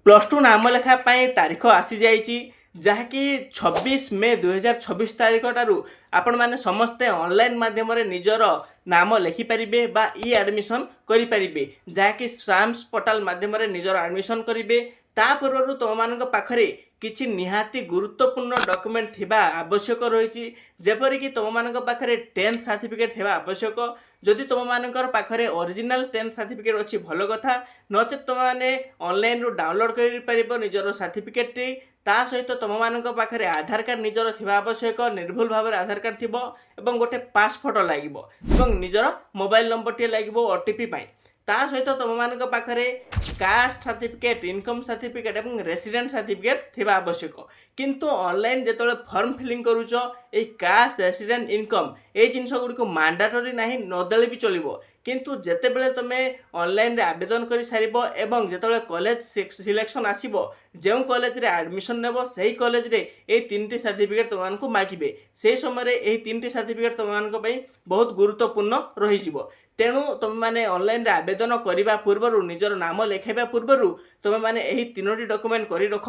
Plus two नाम लेखा तारीख आसी जाइए जहाँकि 26 मे 2026 तारीख ठारू आपण मैंने समस्ते ऑनलाइन माध्यम निजर नाम लिखिपारे बा ई एडमिशन करें जहाँकि साम्स पोर्टाल माध्यम निजर एडमिशन करेंगे। ता पूर्व तुम मान पाखरे किछि निहाती गुरुत्वपूर्ण डॉक्यूमेंट थिबा आवश्यक रही जेपरिक तुम मान पाखरे 10th सर्टिफिकेट थिबा आवश्यक। जदि तुम मानकर पाखरे ओरिजिनल 10th सर्टिफिकेट अच्छी भल कथा नचेत तुम मैंने ऑनलाइन रू डाउनलोड कर पार निजर सर्टिफिकेट टी ता सहित तुम मान पाखरे आधार कार्ड निजर थिबा आवश्यक निर्भुल भाव आधार कार्ड थिबो एवं गोटे पास फोटो लागिबो एवं निजर मोबाइल नंबर टी लागिबो ओटीपी पाई ता सहित तुम मान पाखरे कास्ट सर्टिफिकेट इनकम सर्टिफिकेट एवं रेसिडेंट सर्टिफिकेट थिबा आवश्यक। किंतु ऑनलाइन जेतले फॉर्म फिलिंग करूछ ए कास्ट रेसिडेंट इनकम ए जिनस गुडी मैंडेटरी नाही नदेले भी चलिबो किंतु जेते बेले तुमे ऑनलाइन रे आवेदन करि सारिबो एवं जेतले कॉलेज सिलेक्शन आसीबो जेउ कॉलेज रे एडमिशन नेबो सही कॉलेज रे ए तीनटी सर्टिफिकेट तुम मानकु मागिबे से समय रे ए तीनटी सर्टिफिकेट तुम मानक पई बहुत गुरुत्वपूर्ण रहि जिवो। तेणु तुम मैंने ऑनलाइन रे आवेदन करने पूर्व निजर नाम लिखाइबा पूर्व तुम मैंने यही तीनोटी डॉक्यूमेंट कर रख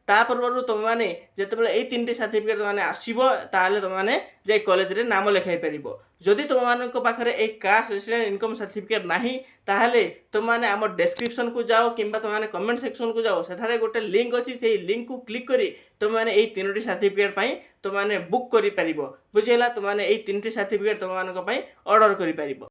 ता पूर्व तुम मैंने जितेबाला यही तीन सर्टिफिकेट मैंने आसो ताले तुम मैंने जे कॉलेज रे नाम लिखाई पार। जदि तुम मान पाखे एक कास्ट रेसिडेंट इनकम सर्टिफिकेट नाही ताहले तुम मैंने आम डेस्क्रिप्शन को जाओ कि तुम मैंने कमेंट सेक्शन को जाओ सेठारे गोटे लिंक अच्छी से लिंक को क्लिक करी तुम मैंने यही तीनोटी सर्टिफिकेट पाई तुम मैंने बुक कर पार बुझेगा तुम मैंने यही तीनोटी सर्टिफिकेट तुम मान ऑर्डर कर पार।